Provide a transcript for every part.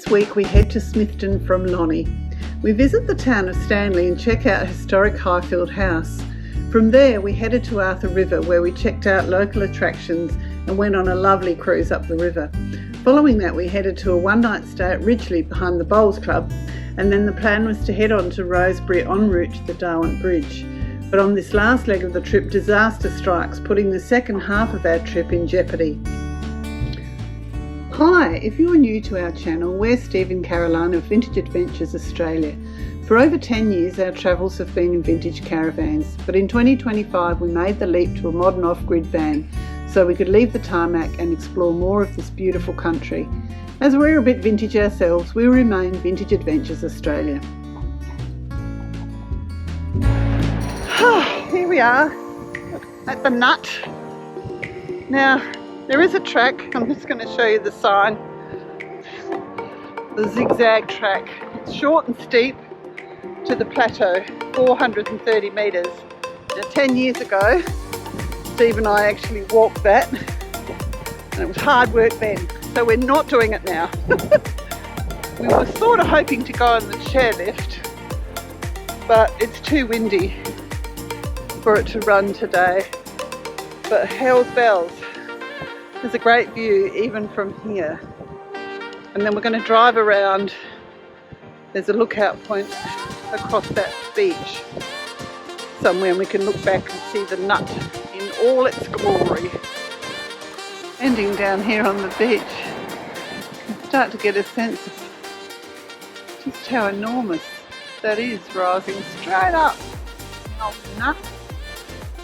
This week we head to Smithton from Lonnie. We visit the town of Stanley and check out historic Highfield House. From there we headed to Arthur River, where we checked out local attractions and went on a lovely cruise up the river. Following that we headed to a one-night stay at Ridgley behind the Bowls Club, and then the plan was to head on to Rosebery en route to the Derwent Bridge. But on this last leg of the trip, disaster strikes, putting the second half of our trip in jeopardy. Hi, if you're new to our channel, we're Steve and Caroline of Vintage Adventures Australia. For over 10 years our travels have been in vintage caravans, but in 2025 we made the leap to a modern off-grid van so we could leave the tarmac and explore more of this beautiful country. As we're a bit vintage ourselves, we remain Vintage Adventures Australia. Here we are at the Nut. Now, there is a track. I'm just going to show you the sign. The zigzag track. It's short and steep to the plateau, 430 metres. Now 10 years ago, Steve and I actually walked that, and it was hard work then. So we're not doing it now. We were sort of hoping to go on the chairlift, but it's too windy for it to run today. But hell's bells. There's a great view even from here. And then we're going to drive around. There's a lookout point across that beach somewhere, and we can look back and see the Nut in all its glory. Ending down here on the beach, you can start to get a sense of just how enormous that is, rising straight up. The old Nut.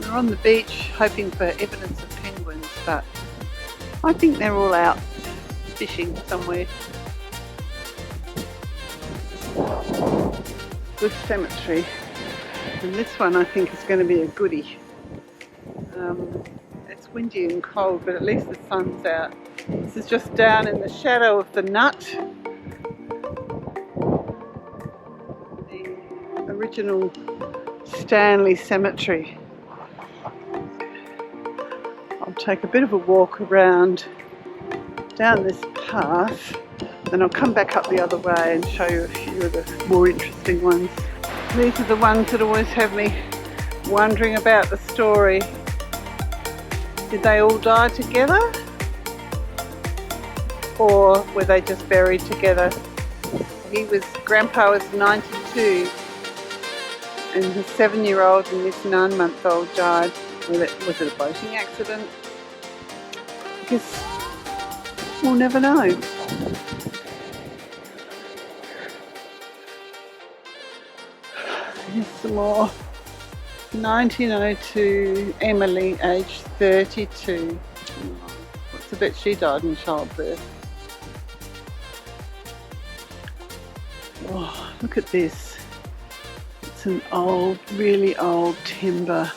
We're on the beach hoping for evidence of penguins, but I think they're all out fishing somewhere. Good cemetery, and this one I think is going to be a goodie. It's windy and cold, but at least the sun's out. This is just down in the shadow of the Nut, the original Stanley cemetery. I'll take a bit of a walk around down this path, then I'll come back up the other way and show you a few of the more interesting ones. These are the ones that always have me wondering about the story. Did they all die together? Or were they just buried together? Grandpa was 92 and his 7-year-old and this 9-month-old died. Was it a boating accident? Because we'll never know. Here's some more. 1902, Emily, aged 32. What's the bet she died in childbirth? Oh, look at this. It's an old, really old timber.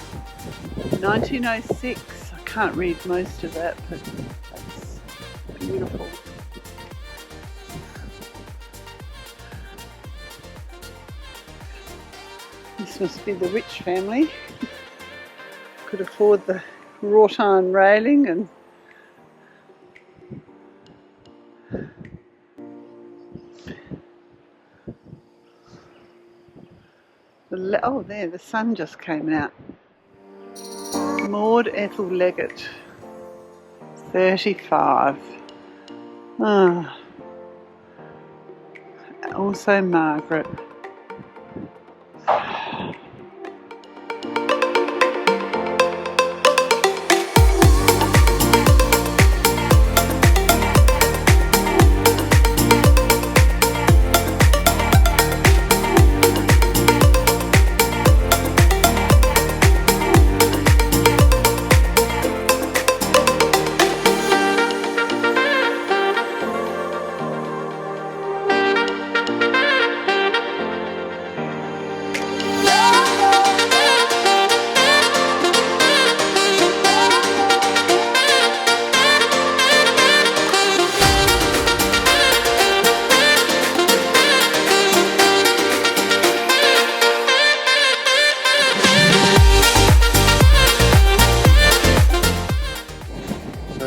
1906. I can't read most of that, but that's beautiful. This must be the rich family. Could afford the wrought iron railing and oh, there, the sun just came out. Maud Ethel Leggett, 35. Ah. Also Margaret.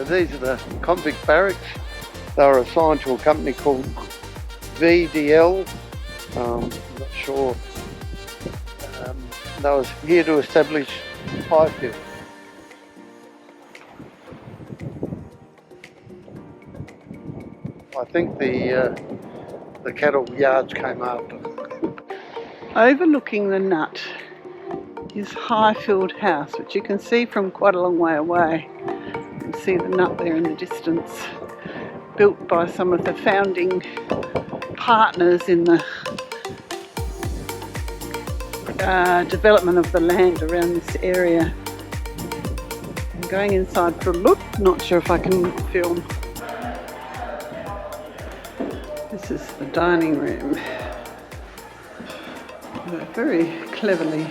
These are the convict barracks. They were assigned to a company called VDL. I'm not sure. That was here to establish Highfield. I think the cattle yards came after. Overlooking the nut is Highfield House, which you can see from quite a long way away. You can see the nut there in the distance, built by some of the founding partners in the development of the land around this area. I'm going inside for a look, not sure if I can film. This is the dining room. Very cleverly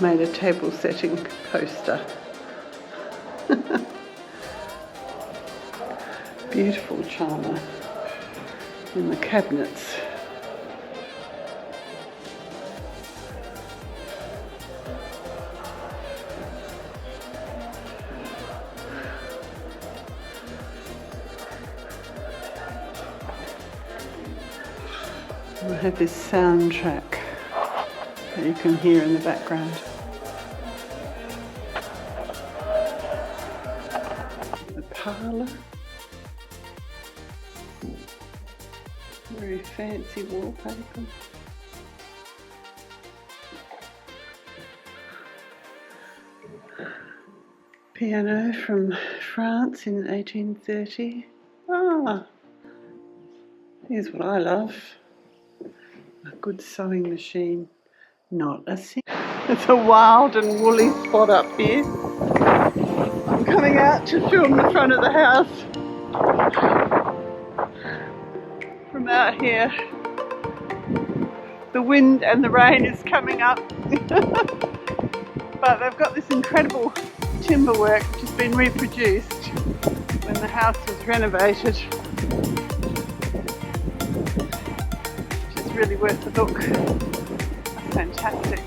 made a table setting poster. Beautiful china in the cabinets. I have this soundtrack that you can hear in the background. The parlour. Very fancy wallpaper. Piano from France in 1830. Ah, here's what I love. A good sewing machine, not a sink. It's a wild and woolly spot up here. I'm coming out to film the front of the house from out here. The wind and the rain is coming up. But they've got this incredible timber work which has been reproduced when the house was renovated. Really worth the look. That's fantastic.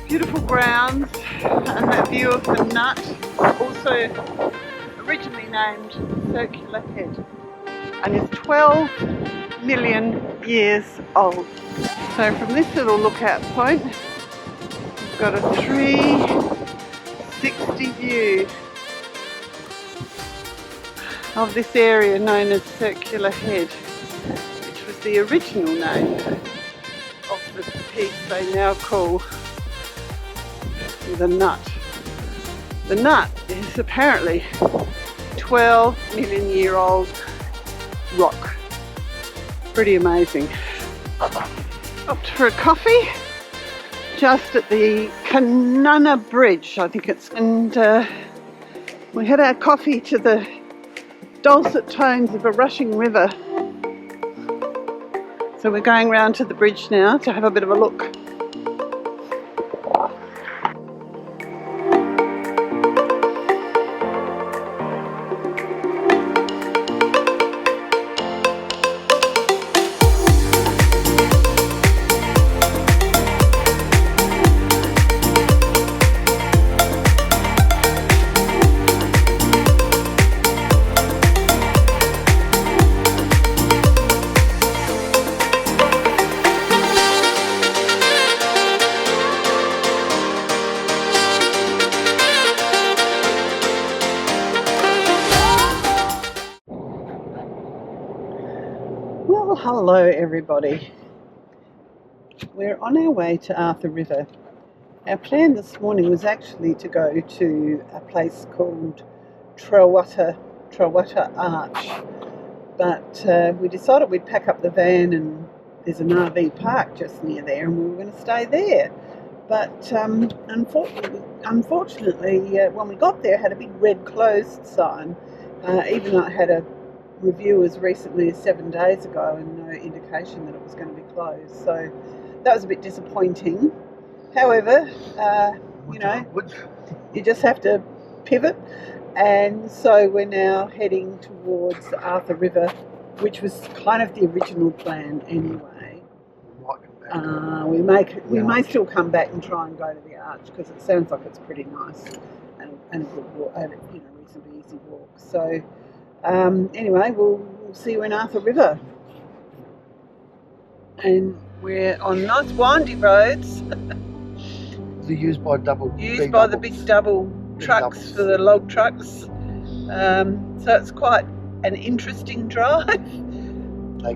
Beautiful grounds, and that view of the nut, also originally named Circular Head, and is 12 million years old. So from this little lookout point, we've got a 360 view of this area known as Circular Head. The original name of the piece they now call the nut. The nut is apparently 12 million year old rock. Pretty amazing. Stopped for a coffee just at the Bridge, I think it's, and we had our coffee to the dulcet tones of a rushing river. So we're going round to the bridge now to have a bit of a look. Well, hello everybody. We're on our way to Arthur River. Our plan this morning was actually to go to a place called Trewata Arch, but we decided we'd pack up the van, and there's an RV park just near there, and we were going to stay there. But unfortunately, when we got there, it had a big red closed sign, even though it had a review as recently as 7 days ago and no indication that it was going to be closed. So that was a bit disappointing. However, you just have to pivot, and so we're now heading towards the Arthur River, which was kind of the original plan anyway. We may still come back and try and go to the arch because it sounds like it's pretty nice and a good walk, reasonably easy walk. So Anyway, we'll see you in Arthur River. And we're on nice windy roads. They're used by the big double trucks for the log trucks. So it's quite an interesting drive.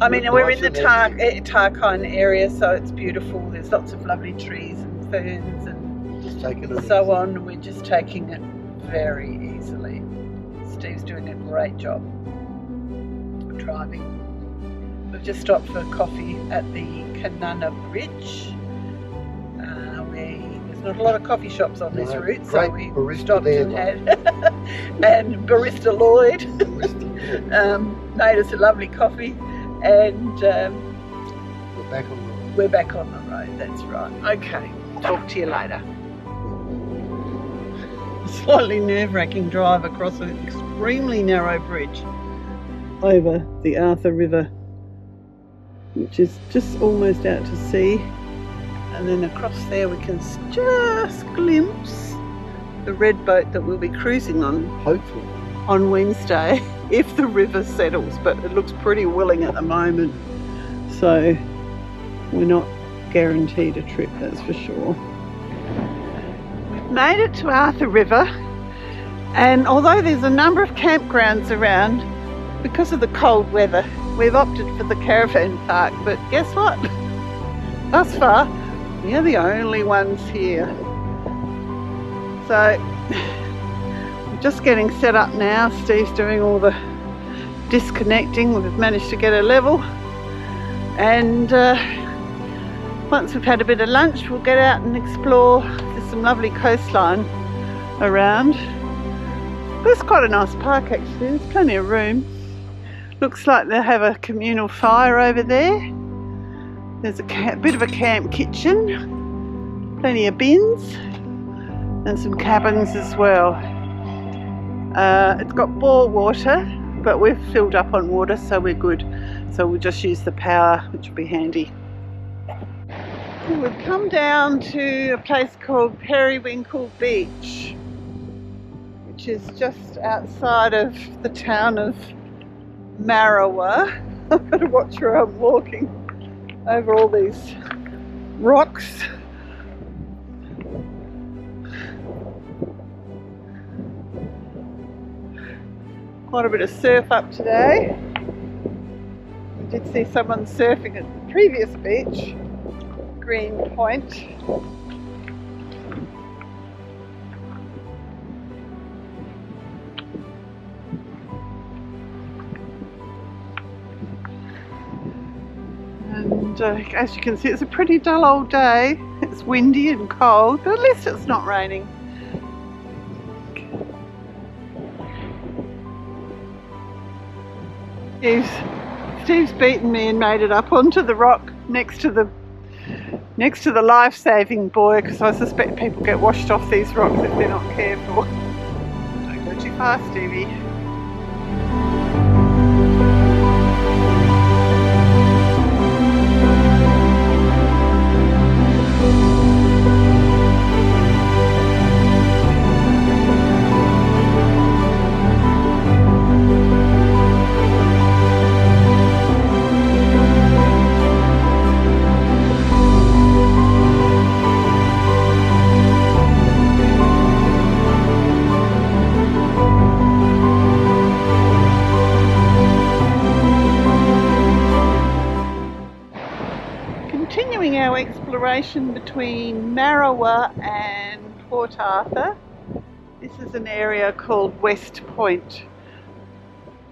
I mean, we're in the Tarkine area, so it's beautiful. There's lots of lovely trees and ferns and so on. We're just taking it very easily. Steve's doing a great job driving. We've just stopped for coffee at the Bridge. There's not a lot of coffee shops on this route, so we stopped and had and Barista Lloyd made us a lovely coffee, and we're back on the road. That's right. Okay, talk to you later. A slightly nerve-wracking drive across an extremely narrow bridge over the Arthur River, which is just almost out to sea, and then across there we can just glimpse the red boat that we'll be cruising on, hopefully on Wednesday, if the river settles, but it looks pretty willing at the moment, so we're not guaranteed a trip, that's for sure. We've made it to Arthur River, and although there's a number of campgrounds around, because of the cold weather, we've opted for the caravan park, but guess what? Thus far, we're the only ones here. So, we're just getting set up now. Steve's doing all the disconnecting. We've managed to get a level. And once we've had a bit of lunch, we'll get out and explore. There's some lovely coastline around. There's quite a nice park actually, there's plenty of room. Looks like they have a communal fire over there. There's a bit of a camp kitchen, plenty of bins, and some cabins as well. It's got bore water, but we've filled up on water, so we're good. So we'll just use the power, which will be handy. So we've come down to a place called Periwinkle Beach, which is just outside of the town of Marrawa. I've got to watch where I'm walking over all these rocks. Quite a bit of surf up today. I did see someone surfing at the previous beach, Green Point. And as you can see, it's a pretty dull old day. It's windy and cold, but at least it's not raining. Steve's beaten me and made it up onto the rock next to the life-saving buoy, because I suspect people get washed off these rocks if they're not careful. Don't go too fast, Stevie. Continuing our exploration between Marrawa and Port Arthur. This is an area called West Point,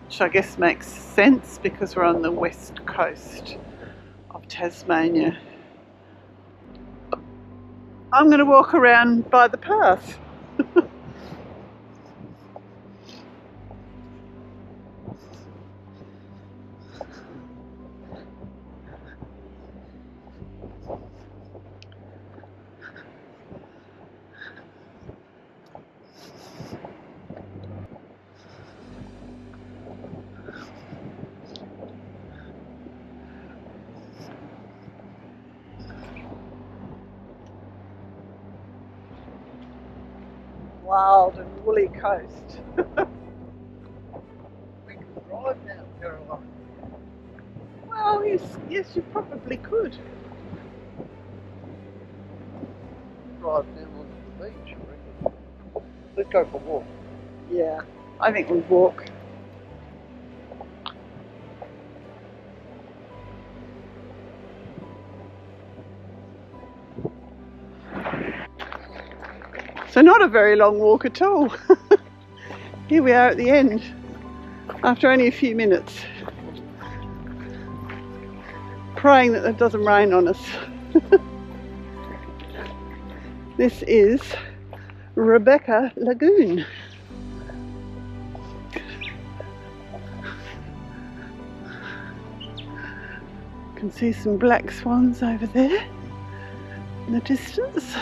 which I guess makes sense because we're on the west coast of Tasmania. I'm going to walk around by the path. Wild and woolly coast. We drive down Caroline. Well, yes, you probably could. Drive down onto the beach, I reckon. Let's go for a walk. Yeah, I think we'll walk. So not a very long walk at all. Here we are at the end, after only a few minutes. Praying that it doesn't rain on us. This is Rebecca Lagoon. You can see some black swans over there in the distance.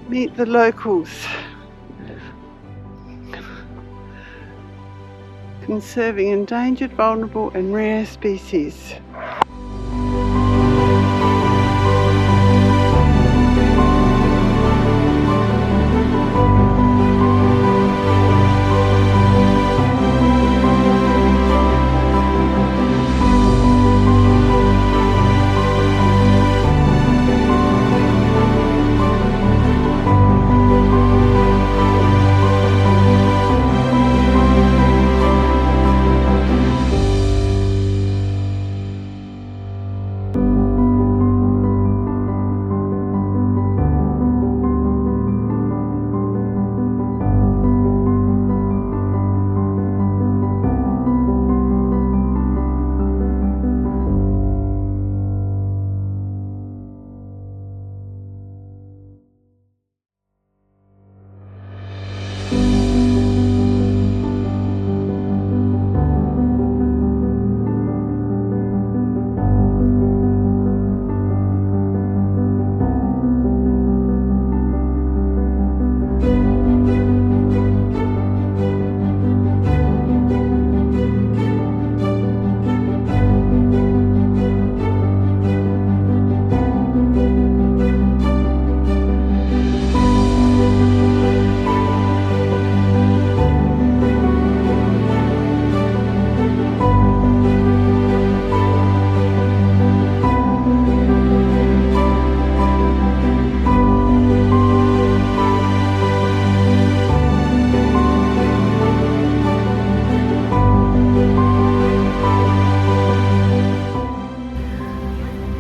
Meet the locals. Conserving endangered, vulnerable and rare species.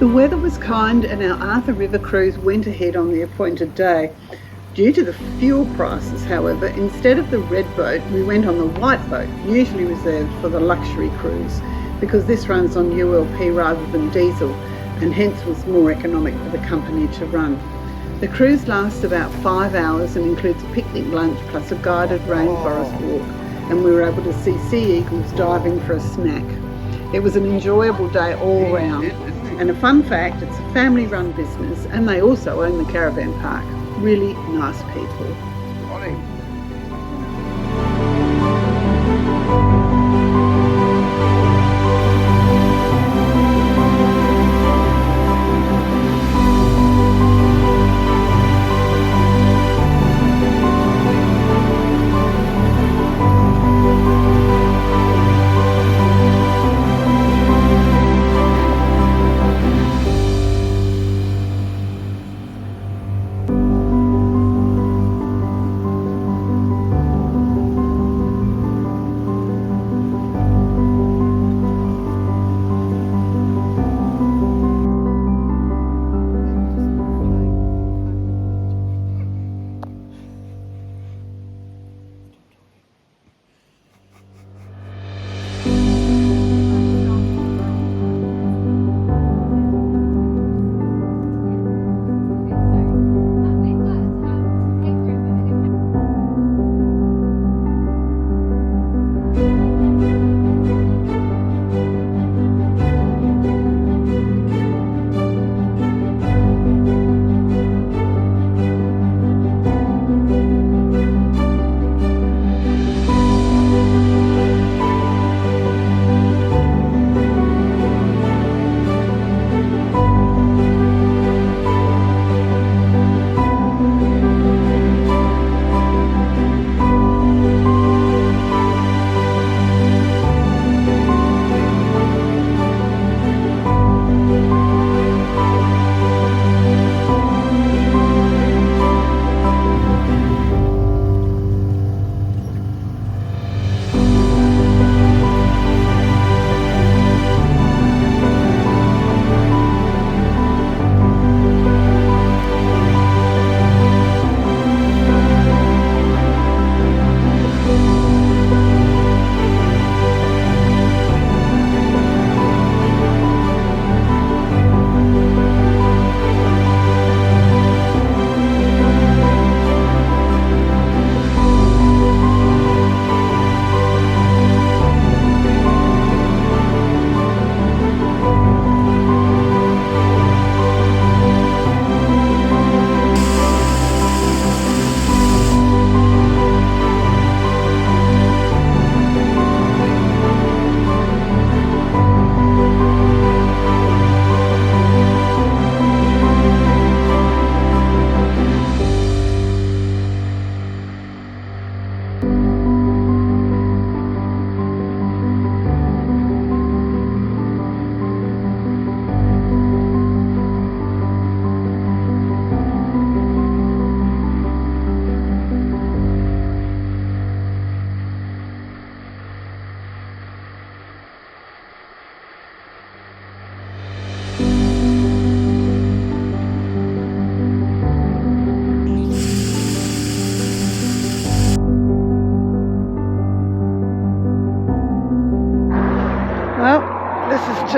The weather was kind and our Arthur River cruise went ahead on the appointed day. Due to the fuel prices, however, instead of the red boat, we went on the white boat, usually reserved for the luxury cruise, because this runs on ULP rather than diesel, and hence was more economic for the company to run. The cruise lasts about 5 hours and includes a picnic lunch plus a guided rainforest walk, and we were able to see sea eagles diving for a snack. It was an enjoyable day all round. And a fun fact, it's a family-run business and they also own the caravan park. Really nice people. Morning.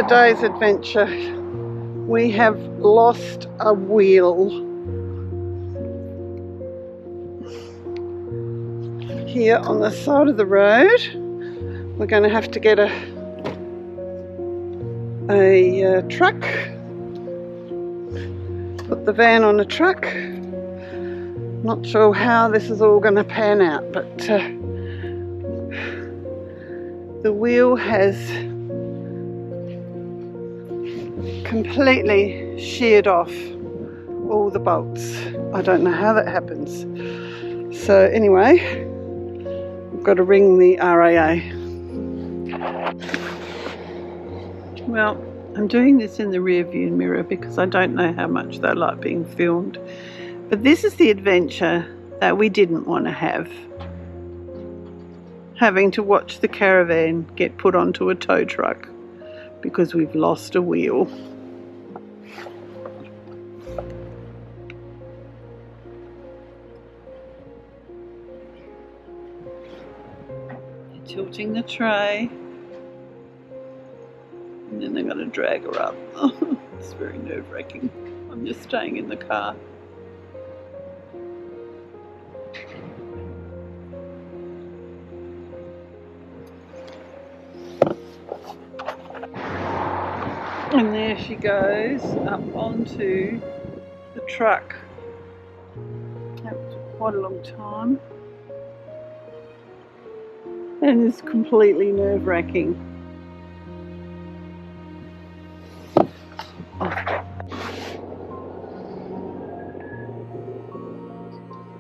today's adventure. We have lost a wheel here on the side of the road. We're going to have to get a truck, put the van on a truck. Not sure how this is all going to pan out, but the wheel has completely sheared off all the bolts. I don't know how that happens. So anyway, I've got to ring the RAA. Well, I'm doing this in the rear view mirror because I don't know how much they like being filmed. But this is the adventure that we didn't want to have. Having to watch the caravan get put onto a tow truck because we've lost a wheel. They're tilting the tray. And then they're going to drag her up. Oh, it's very nerve-wracking. I'm just staying in the car. And there she goes up onto the truck. That took quite a long time. And it's completely nerve-wracking.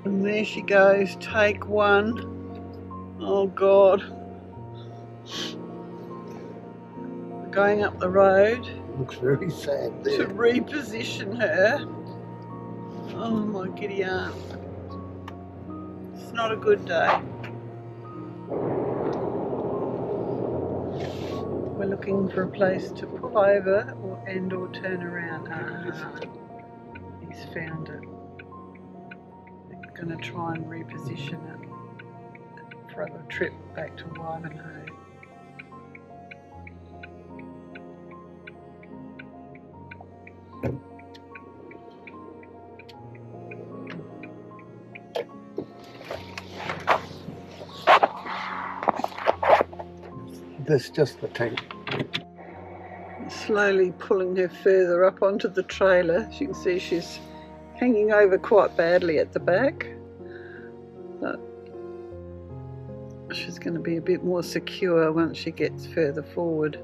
And there she goes, take one. Oh God. Going up the road. Looks very sad there. To reposition her. Oh my giddy aunt. It's not a good day. We're looking for a place to pull over or turn around. He's found it. They're going to try and reposition it for the trip back to Ivanhoe. That's just the tank. Slowly pulling her further up onto the trailer. As you can see, she's hanging over quite badly at the back. But she's going to be a bit more secure once she gets further forward.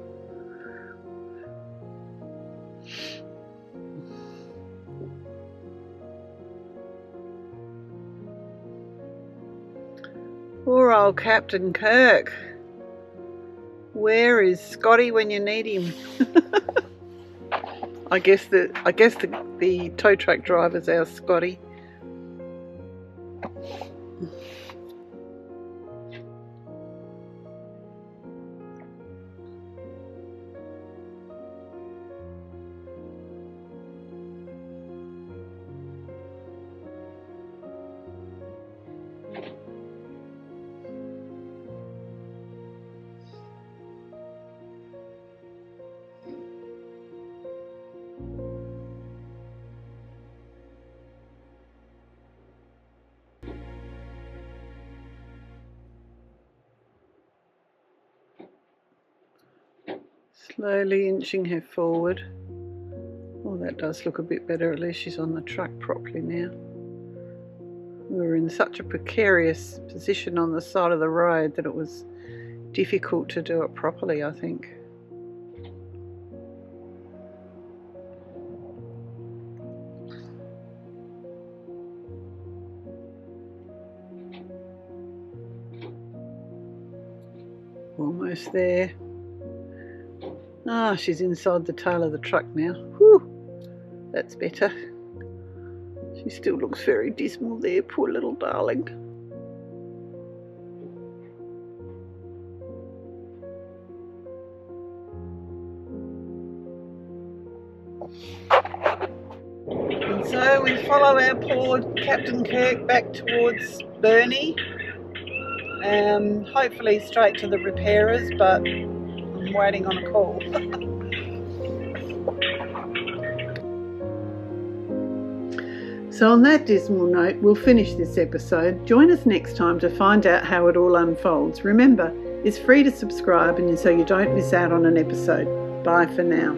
Poor old Captain Kirk. Where is Scotty when you need him? I guess the tow truck driver's our Scotty. Slowly inching her forward. Oh, that does look a bit better. At least she's on the truck properly now. We were in such a precarious position on the side of the road that it was difficult to do it properly, I think. Almost there. Ah, she's inside the tail of the truck now. Whew, that's better. She still looks very dismal there, poor little darling. And so we follow our poor Captain Kirk back towards Burnie. Hopefully straight to the repairers, but I'm waiting on a call. So on that dismal note, we'll finish this episode. Join us next time to find out how it all unfolds. Remember, it's free to subscribe and so you don't miss out on an episode. Bye for now.